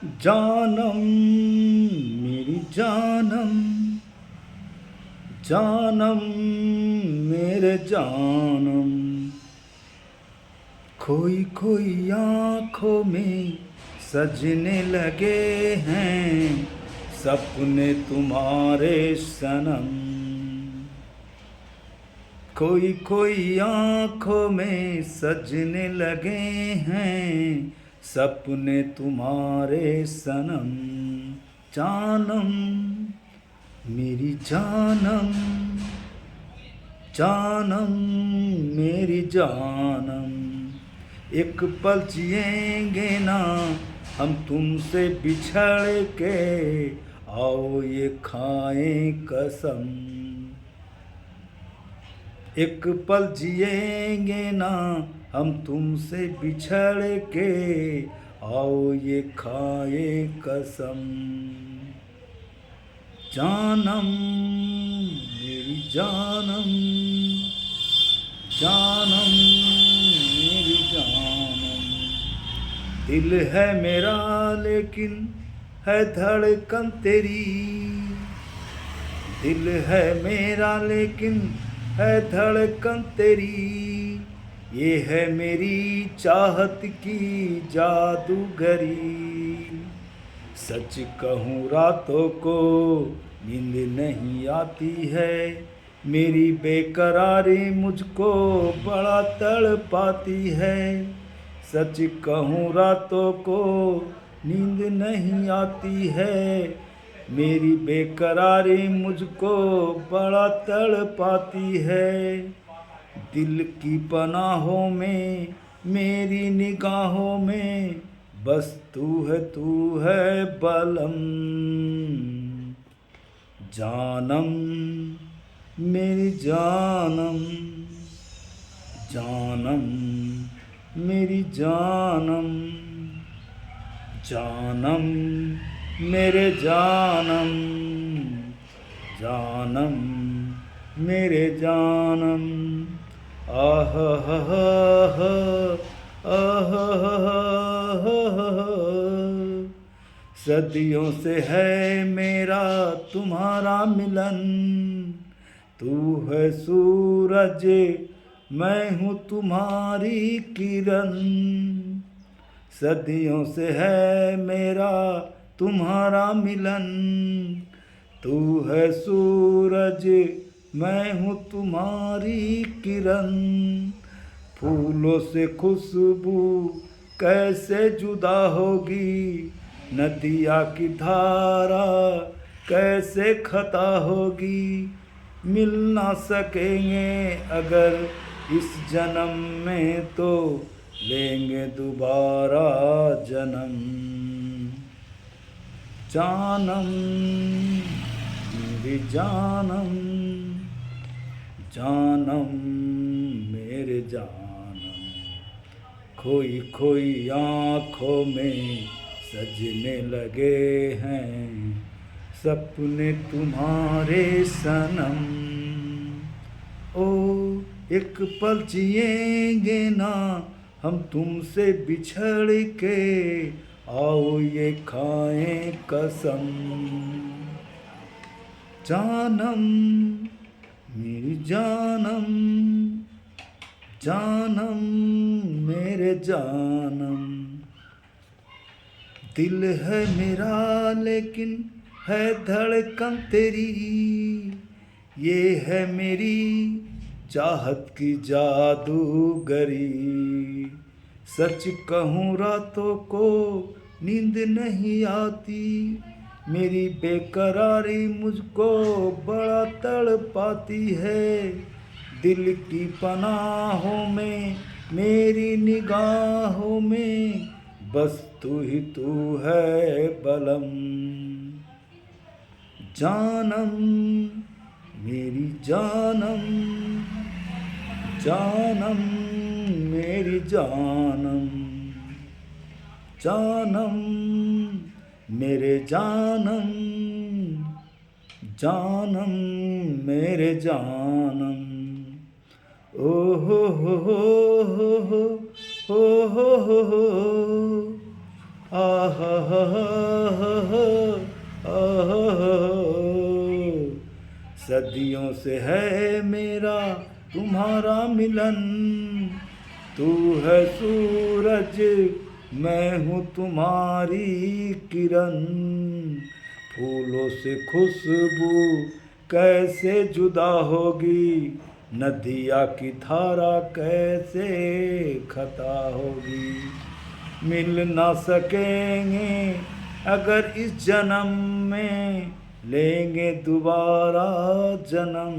जानम मेरी जानम, जानम मेरे जानम, खोई खोई आँखों में सजने लगे हैं सपने तुम्हारे सनम। खोई खोई आँखों में सजने लगे हैं सपने तुम्हारे सनम। जानम मेरी जानम, जानम मेरी जानम, एक पल जिएंगे ना हम तुमसे बिछड़ के, आओ ये खाएं कसम। एक पल जिएंगे ना हम तुमसे बिछड़ के, आओ ये खाएं कसम। जानम मेरी जानम, जानम मेरी जानम, दिल है मेरा लेकिन है धड़कन तेरी, दिल है मेरा लेकिन है धड़कन तेरी, ये है मेरी चाहत की जादूगरी। सच कहूँ रातों को नींद नहीं आती है, मेरी बेकरारी मुझको बड़ा तड़पाती है। सच कहूँ रातों को नींद नहीं आती है, मेरी बेकरारी मुझको बड़ा तड़पाती है। दिल की पनाहों में मेरी निगाहों में बस तू है बलम। जानम मेरी जानम, जानम मेरी जानम, जानम मेरे जानम, जानम मेरे जानम। आह हा हा, आह हा, सदियों से है मेरा तुम्हारा मिलन, तू है सूरज मैं हूँ तुम्हारी किरण। सदियों से है मेरा तुम्हारा मिलन, तू है सूरज मैं हूँ तुम्हारी किरण। फूलों से खुशबू कैसे जुदा होगी, नदिया की धारा कैसे खता होगी। मिल ना सकेंगे अगर इस जन्म में तो लेंगे दोबारा जन्म। जानम मेरी जानम, जानम मेरे जानम, खोई खोई आँखों में सजने लगे हैं सपने तुम्हारे सनम। ओ एक पल जिएंगे ना हम तुमसे बिछड़ के, आओ ये खाएं कसम। जानम मेरी जानम, जानम मेरे जानम, दिल है मेरा लेकिन है धड़कन तेरी, ये है मेरी चाहत की जादूगरी। सच कहूँ रातों को नींद नहीं आती, मेरी बेकरारी मुझको बड़ा तड़पाती है। दिल की पनाहों में मेरी निगाहों में बस तू है बलम। जानम मेरी जानम, जानम मेरी जानम, जानम मेरे जानम, जानम मेरे जानम। ओ हो हो हो हो हो हो हो, आह सदियों से है मेरा तुम्हारा मिलन, तू है सूरज मैं हूँ तुम्हारी किरण, फूलों से खुशबू कैसे जुदा होगी, नदिया की धारा कैसे खता होगी, मिल ना सकेंगे अगर इस जन्म में, लेंगे दोबारा जन्म,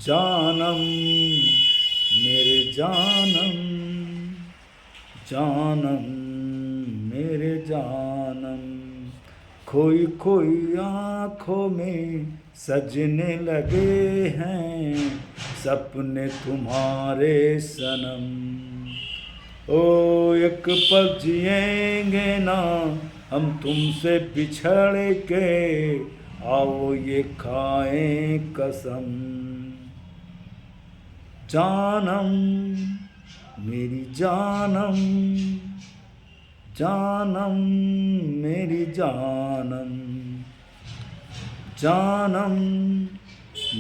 जानम मेरे जानम, जानम मेरे जानम, खोई खोई आँखों में सजने लगे हैं सपने तुम्हारे सनम, ओ एक पल जिएंगे ना हम तुमसे बिछड़ के, आओ ये खाएं कसम, जानम मेरी जानम, जानम मेरी जानम, जानम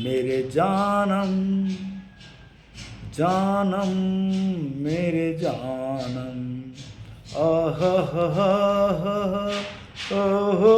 मेरे जानम, जानम मेरे जानम, आह हो